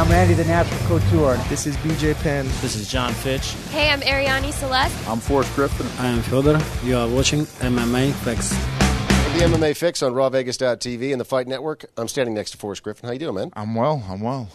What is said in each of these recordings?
I'm Randy the Natural Couture. This is BJ Penn. This is John Fitch. Hey, I'm Ariane Celeste. I'm Forrest Griffin. I am Fyodor. You are watching MMA Fix. The MMA Fix on RawVegas.tv and the Fight Network. I'm standing next to Forrest Griffin. How you doing, man? I'm well.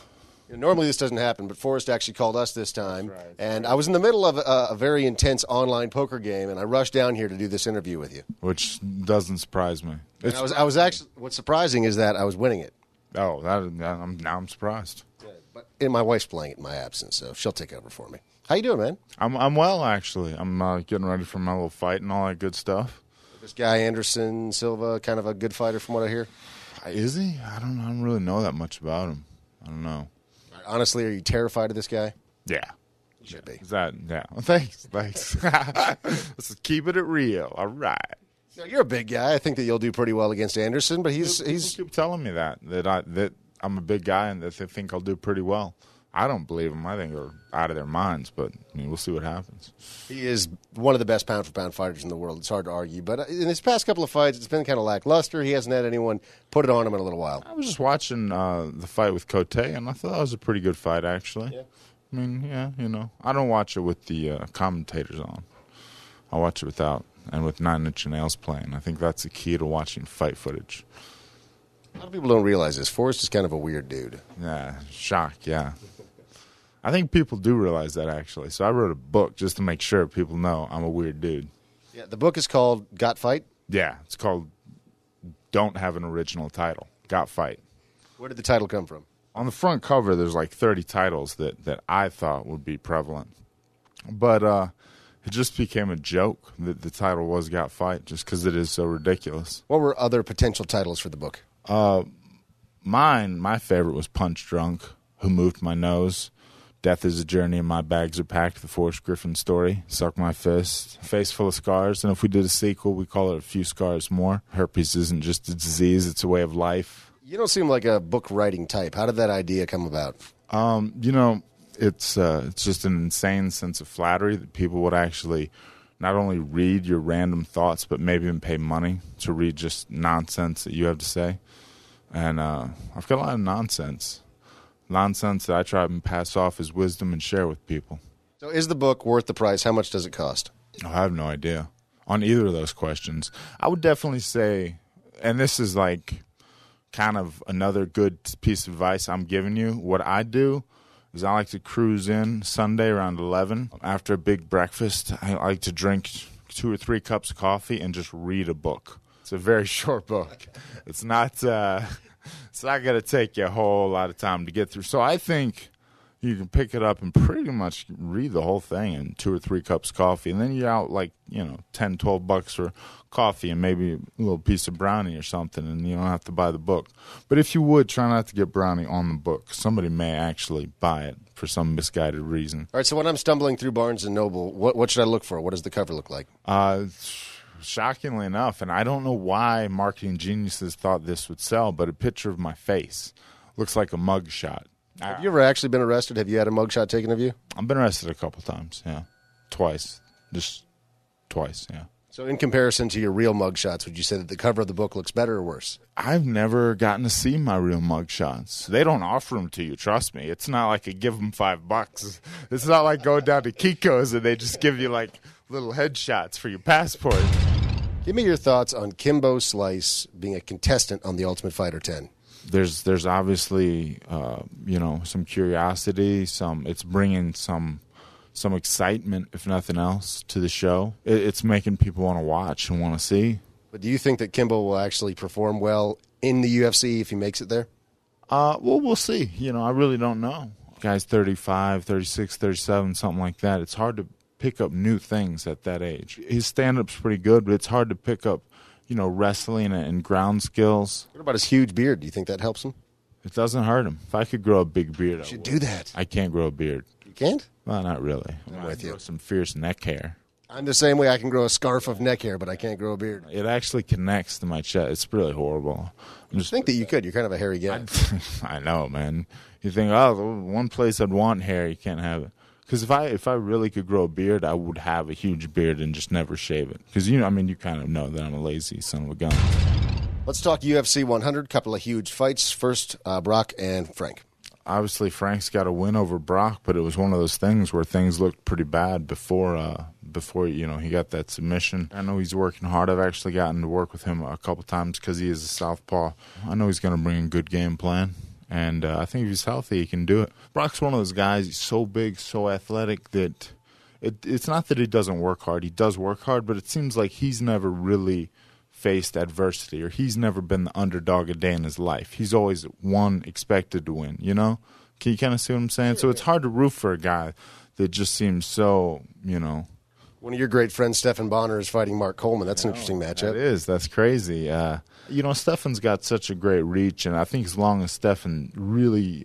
Normally this doesn't happen, but Forrest actually called us this time. Right. And I was in the middle of a very intense online poker game, and I rushed down here to do this interview with you. Which doesn't surprise me. I was actually, what's surprising is that I was winning it. Oh, now I'm surprised. Yeah, but my wife's playing it in my absence, so she'll take over for me. How you doing, man? I'm well, actually. I'm getting ready for my little fight and all that good stuff. This guy Anderson Silva, kind of a good fighter from what I hear. Is he? I don't really know that much about him. I don't know. Honestly, are you terrified of this guy? Yeah. You should be. Yeah. Thanks. Let's keep it real. All right. You're a big guy. I think that you'll do pretty well against Anderson, but he's keep telling me that I'm a big guy and that they think I'll do pretty well. I don't believe them. I think they're out of their minds, but we'll see what happens. He is one of the best pound-for-pound fighters in the world. It's hard to argue. But in his past couple of fights, it's been kind of lackluster. He hasn't had anyone put it on him in a little while. I was just watching the fight with Cote, and I thought that was a pretty good fight, actually. Yeah. I mean, I don't watch it with the commentators on. I watch it without, and with 9 Inch Nails playing. I think that's the key to watching fight footage. A lot of people don't realize this. Forrest is kind of a weird dude. Yeah, shock, yeah. I think people do realize that, actually. So I wrote a book just to make sure people know I'm a weird dude. Yeah, the book is called Got Fight? Yeah, it's called Don't Have an Original Title, Got Fight. Where did the title come from? On the front cover, there's like 30 titles that I thought would be prevalent. But it just became a joke that the title was Got Fight just because it is so ridiculous. What were other potential titles for the book? My favorite was Punch Drunk, Who Moved My Nose, Death is a Journey and My Bags Are Packed, the Forrest Griffin Story, Suck My Fist, Face Full of Scars, and if we did a sequel, we call it A Few Scars More. Herpes isn't just a disease, it's a way of life. You don't seem like a book writing type. How did that idea come about? It's just an insane sense of flattery that people would actually not only read your random thoughts, but maybe even pay money to read just nonsense that you have to say. And I've got a lot of nonsense that I try and pass off as wisdom and share with people. So is the book worth the price? How much does it cost? I have no idea on either of those questions. I would definitely say, and this is like kind of another good piece of advice I'm giving you, what I do is I like to cruise in Sunday around 11. After a big breakfast, I like to drink 2 or 3 cups of coffee and just read a book. It's a very short book. It's not going to take you a whole lot of time to get through. So I think you can pick it up and pretty much read the whole thing in 2 or 3 cups of coffee. And then you're out like, $10, $12 for coffee and maybe a little piece of brownie or something, and you don't have to buy the book. But if you would, try not to get brownie on the book. Somebody may actually buy it for some misguided reason. All right, so when I'm stumbling through Barnes & Noble, what should I look for? What does the cover look like? Shockingly enough, and I don't know why marketing geniuses thought this would sell, but a picture of my face looks like a mug shot. Have you ever actually been arrested? Have you had a mug shot taken of you? I've been arrested a couple times, yeah. Twice. Just twice, yeah. So in comparison to your real mug shots, would you say that the cover of the book looks better or worse? I've never gotten to see my real mug shots. They don't offer them to you, trust me. It's not like I give them $5. It's not like going down to Kiko's and they just give you like little headshots for your passport. Give me your thoughts on Kimbo Slice being a contestant on The Ultimate Fighter 10. There's obviously some curiosity. It's bringing some excitement, if nothing else, to the show. It's making people want to watch and want to see. But do you think that Kimbo will actually perform well in the UFC if he makes it there? Well, we'll see. I really don't know. Guy's 35, 36, 37, something like that. It's hard to pick up new things at that age. His stand-up's pretty good, but it's hard to pick up, wrestling and ground skills. What about his huge beard? Do you think that helps him? It doesn't hurt him. If I could grow a big beard, I should do that. I can't grow a beard. You can't? Well, not really. I'm with you. Grow some fierce neck hair. I'm the same way. I can grow a scarf of neck hair, but I can't grow a beard. It actually connects to my chest. It's really horrible. I think that you could. You're kind of a hairy guy. I know, man. You think, one place I'd want hair, you can't have it. Because if I really could grow a beard, I would have a huge beard and just never shave it. Because, you kind of know that I'm a lazy son of a gun. Let's talk UFC 100. Couple of huge fights. First, Brock and Frank. obviously Frank's got a win over Brock, but it was one of those things where things looked pretty bad before he got that submission. I know he's working hard. I've actually gotten to work with him a couple times because he is a southpaw. I know he's going to bring a good game plan, and I think if he's healthy, he can do it. Brock's one of those guys. He's so big, so athletic that it's not that he doesn't work hard. He does work hard, but it seems like he's never really faced adversity, or he's never been the underdog a day in his life. He's always expected to win, you know? Can you kind of see what I'm saying? So it's hard to root for a guy that just seems so, One of your great friends, Stephan Bonner, is fighting Mark Coleman. That's an interesting matchup. It is. That's crazy. Stephan's got such a great reach, and I think as long as Stephan really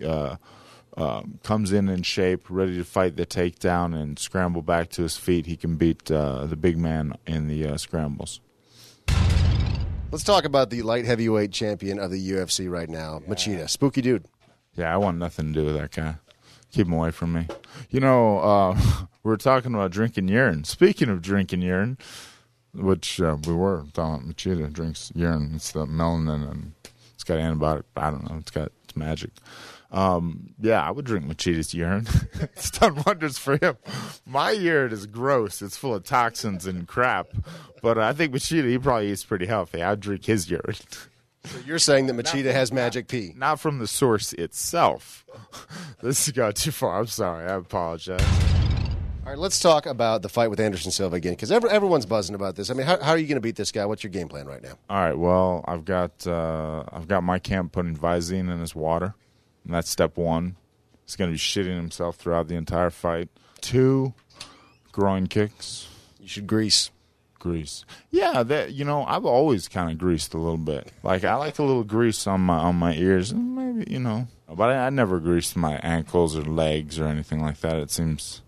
comes in shape, ready to fight the takedown and scramble back to his feet, he can beat the big man in the scrambles. Let's talk about the light heavyweight champion of the UFC right now, Machida. Spooky dude. Yeah, I want nothing to do with that guy. Keep him away from me. We were talking about drinking urine. Speaking of drinking urine, which we were talking about, Machida drinks urine. It's the melanin, and it's got antibiotic. I don't know. It's magic. I would drink Machida's urine. It's done wonders for him. My urine is gross. It's full of toxins and crap. But I think Machida, he probably eats pretty healthy. I'd drink his urine. So you're saying that Machida has magic pee? Not from the source itself. This has gone too far. I'm sorry. I apologize. All right, let's talk about the fight with Anderson Silva again, because everyone's buzzing about this. I mean, how are you going to beat this guy? What's your game plan right now? All right, well, I've got my camp putting Visine in his water. And that's step one. He's going to be shitting himself throughout the entire fight. 2, groin kicks. You should grease. Yeah, I've always kind of greased a little bit. Like, I like a little grease on my ears. Maybe, But I never greased my ankles or legs or anything like that. It seems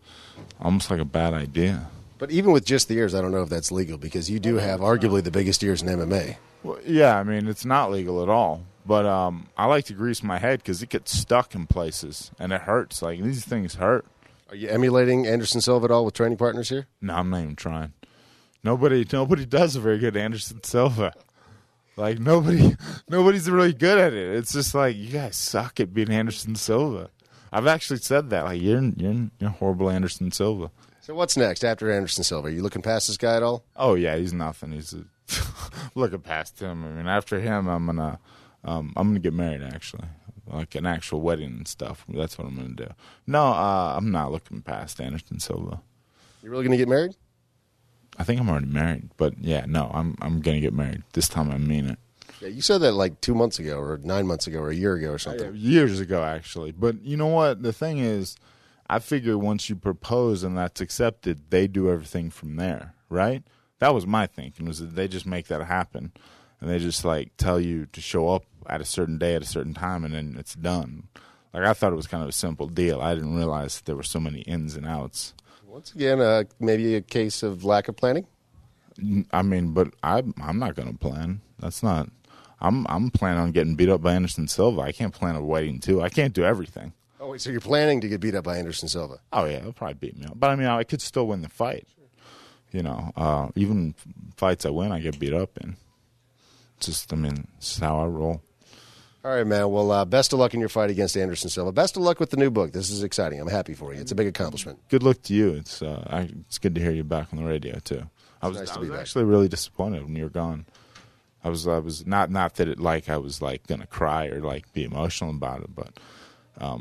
almost like a bad idea. But even with just the ears, I don't know if that's legal, because you do have arguably the biggest ears in MMA. Well, yeah, I mean, it's not legal at all. But I like to grease my head because it gets stuck in places, and it hurts. Like, these things hurt. Are you emulating Anderson Silva at all with training partners here? No, I'm not even trying. Nobody does a very good Anderson Silva. Like, nobody's really good at it. It's just like, you guys suck at being Anderson Silva. I've actually said that. Like, you're horrible Anderson Silva. So what's next after Anderson Silva? Are you looking past this guy at all? Oh, yeah, he's nothing. He's looking past him. I mean, after him, I'm gonna get married, actually, like an actual wedding and stuff. That's what I'm gonna do. No, I'm not looking past Anderson Silva. You really gonna get married? I think I'm already married, but yeah, no, I'm gonna get married this time. I mean it. Yeah, you said that like 2 months ago, or 9 months ago, or a year ago, or something. Years ago, actually. But you know what? The thing is, I figure once you propose and that's accepted, they do everything from there, right? That was my thinking, was that they just make that happen. And they just, like, tell you to show up at a certain day at a certain time, and then it's done. Like, I thought it was kind of a simple deal. I didn't realize there were so many ins and outs. Once again, maybe a case of lack of planning? I mean, but I'm not going to plan. That's not – I'm planning on getting beat up by Anderson Silva. I can't plan a wedding, too. I can't do everything. Oh, wait, so you're planning to get beat up by Anderson Silva? Oh, yeah, he'll probably beat me up. But, I mean, I could still win the fight. Even fights I win, I get beat up in. This is how I roll. All right, man. Well, best of luck in your fight against Anderson Silva. Best of luck with the new book. This is exciting. I'm happy for you. It's a big accomplishment. Good luck to you. It's good to hear you back on the radio too. I was actually really disappointed when you were gone. I was not that it like I was like gonna cry or like be emotional about it, but I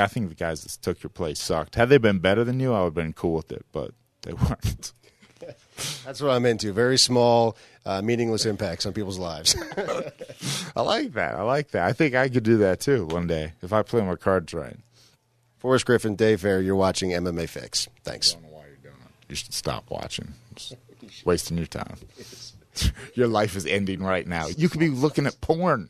think the guys that took your place sucked. Had they been better than you, I would have been cool with it, but they weren't. That's what I'm into. Very small, meaningless impacts on people's lives. I like that. I think I could do that too one day if I play my cards right. Forrest Griffin, Dave Fair, you're watching MMA Fix. Thanks. I don't know why you're doing it. You should stop watching. It's wasting your time. Your life is ending right now. You could be looking at porn.